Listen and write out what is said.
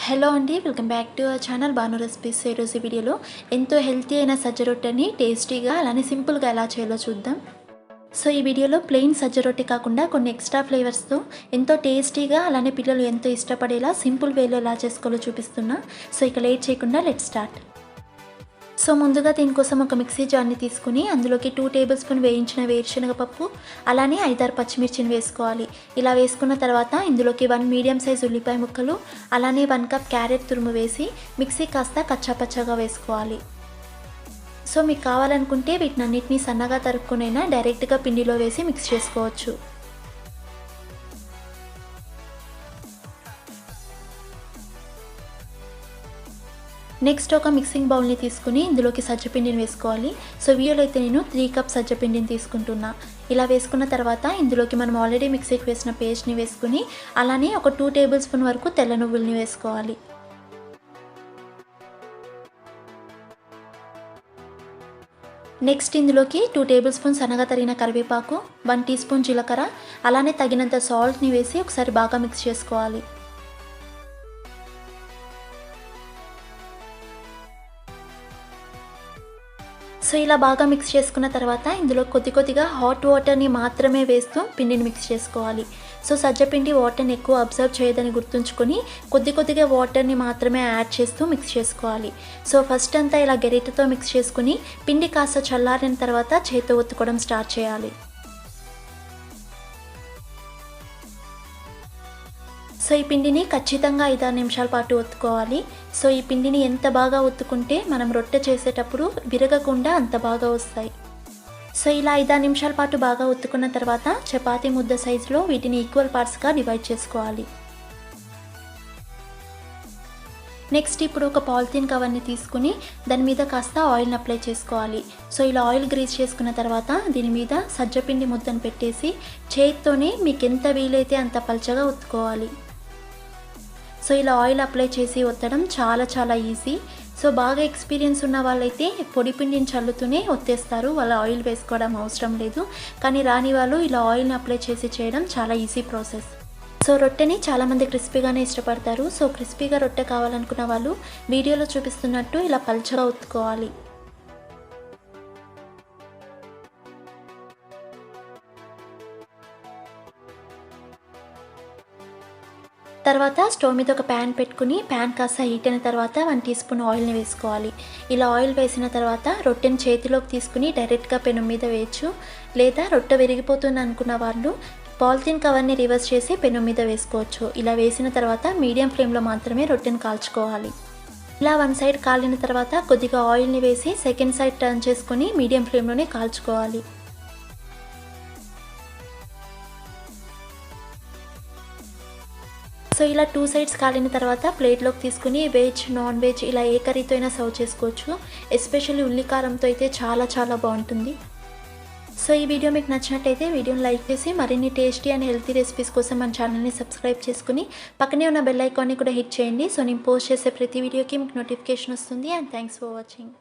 Hello అండి, welcome back to our channel Banu recipes. ఈరోజు వీడియోలో ఎంతో హెల్తీ అయిన సజ్జ రొట్టెని టేస్టీగా అలానే సింపుల్గా ఎలా చేయాలో చూద్దాం. సో ఈ వీడియోలో ప్లెయిన్ సజ్జ రొట్టె కాకుండా కొన్ని ఎక్స్ట్రా ఫ్లేవర్స్తో ఎంతో టేస్టీగా అలానే పిల్లలు ఎంతో ఇష్టపడేలా సింపుల్ వేలో ఎలా చేసుకోవాలో చూపిస్తున్నా. సో ఇక లేట్ చేయకుండా లెట్స్ స్టార్ట్. సో ముందుగా దీనికోసం ఒక మిక్సీ జార్ని తీసుకుని అందులోకి 2 టేబుల్ స్పూన్ వేయించిన వేరుశనగ పప్పు, అలానే 5-6 పచ్చిమిర్చిని వేసుకోవాలి. ఇలా వేసుకున్న తర్వాత ఇందులోకి 1 మీడియం సైజ్ ఉల్లిపాయ ముక్కలు, అలానే 1 కప్ క్యారెట్ తురుము వేసి మిక్సీ కాస్త కచ్చాపచ్చాగా వేసుకోవాలి. సో మీకు కావాలనుకుంటే వీటినన్నిటినీ సన్నగా తరుక్కునైనా డైరెక్ట్గా పిండిలో వేసి మిక్స్ చేసుకోవచ్చు. నెక్స్ట్ ఒక మిక్సింగ్ బౌల్ని తీసుకుని ఇందులోకి సజ్జపిండిని వేసుకోవాలి. సో వీడియోలో అయితే నేను 3 కప్ సజ్జపిండిని తీసుకుంటున్నా. ఇలా వేసుకున్న తర్వాత ఇందులోకి మనం ఆల్రెడీ మిక్సీకి వేసిన పేస్ట్ని వేసుకుని అలానే ఒక 2 టేబుల్ స్పూన్ వరకు తెల్ల నువ్వుల్ని వేసుకోవాలి. నెక్స్ట్ ఇందులోకి 2 టేబుల్ స్పూన్ సన్నగా తరిగిన కరివేపాకు, 1 టీ స్పూన్ జీలకర్ర, అలానే తగినంత సాల్ట్ని వేసి ఒకసారి బాగా మిక్స్ చేసుకోవాలి. సో ఇలా బాగా మిక్స్ చేసుకున్న తర్వాత ఇందులో కొద్దిగా హాట్ వాటర్ని మాత్రమే వేస్తూ పిండిని మిక్స్ చేసుకోవాలి. సో సజ్జపిండి వాటర్ని ఎక్కువ అబ్జర్వ్ చేయదని గుర్తుంచుకొని కొద్దిగా వాటర్ని మాత్రమే యాడ్ చేస్తూ మిక్స్ చేసుకోవాలి. సో ఫస్ట్ అంతా ఇలా గరిటెతో మిక్స్ చేసుకుని పిండి కాస్త చల్లారిన తర్వాత చేతితో ఒత్తుకోవడం స్టార్ట్ చేయాలి. సో ఈ పిండిని ఖచ్చితంగా 5-6 నిమిషాల పాటు ఒత్తుకోవాలి. సో ఈ పిండిని ఎంత బాగా ఒత్తుకుంటే మనం రొట్టె చేసేటప్పుడు విరగకుండా అంత బాగా వస్తాయి. సో ఇలా 5-6 నిమిషాల పాటు బాగా ఒత్తుకున్న తర్వాత చపాతీ ముద్ద సైజులో వీటిని ఈక్వల్ పార్ట్స్గా డివైడ్ చేసుకోవాలి. నెక్స్ట్ ఇప్పుడు ఒక పాలిథిన్ కవర్ని తీసుకుని దాని మీద కాస్త ఆయిల్ని అప్లై చేసుకోవాలి. సో ఇలా ఆయిల్ గ్రీస్ చేసుకున్న తర్వాత దీని మీద సజ్జపిండి ముద్దను పెట్టేసి చేతితోనే మీకు ఎంత వీలైతే అంత పల్చగా ఒత్తుకోవాలి. సో ఇలా ఆయిల్ అప్లై చేసి ఒత్తడం చాలా ఈజీ. సో బాగా ఎక్స్పీరియన్స్ ఉన్న వాళ్ళైతే పొడి పిండిని చల్లుతూనే ఒత్తేస్తారు, వాళ్ళ ఆయిల్ వేసుకోవడం అవసరం లేదు. కానీ రాని వాళ్ళు ఇలా ఆయిల్ని అప్లై చేసి చేయడం చాలా ఈజీ ప్రాసెస్. సో రొట్టెని చాలామంది క్రిస్పీగానే ఇష్టపడతారు. సో క్రిస్పీగా రొట్టె కావాలనుకున్న వాళ్ళు వీడియోలో చూపిస్తున్నట్టు ఇలా పల్చగా ఒత్తుకోవాలి. తర్వాత స్టవ్ మీద ఒక ప్యాన్ పెట్టుకుని ప్యాన్ కాస్త హీట్ అయిన తర్వాత 1 టీ స్పూన్ ఆయిల్ని వేసుకోవాలి. ఇలా ఆయిల్ వేసిన తర్వాత రొట్టెని చేతిలోకి తీసుకుని డైరెక్ట్గా పెనం మీద వేయచ్చు. లేదా రొట్టె విరిగిపోతుంది అనుకున్న వాళ్ళు పాలిథిన్ కవర్ని రివర్స్ చేసి పెనం మీద వేసుకోవచ్చు. ఇలా వేసిన తర్వాత మీడియం ఫ్లేమ్లో మాత్రమే రొట్టెని కాల్చుకోవాలి. ఇలా 1 సైడ్ కాలిన తర్వాత కొద్దిగా ఆయిల్ని వేసి సెకండ్ సైడ్ టర్న్ చేసుకుని మీడియం ఫ్లేమ్లోనే కాల్చుకోవాలి. సో ఇలా 2 సైడ్స్ కాలిన తర్వాత ప్లేట్లోకి తీసుకుని వెజ్ నాన్ వెజ్ ఇలా ఏ కర్రీతో అయినా సర్వ్ చేసుకోవచ్చు. ఎస్పెషల్లీ ఉల్లికారంతో అయితే చాలా బాగుంటుంది. సో ఈ వీడియో మీకు నచ్చినట్టయితే వీడియోని లైక్ చేసి మరిన్ని టేస్టీ అండ్ హెల్తీ రెసిపీస్ కోసం మన ఛానల్ని సబ్స్క్రైబ్ చేసుకుని పక్కనే ఉన్న బెల్ ఐకాన్ని కూడా హిట్ చేయండి. సో నేను పోస్ట్ చేసే ప్రతి వీడియోకి మీకు నోటిఫికేషన్ వస్తుంది. And thanks for watching.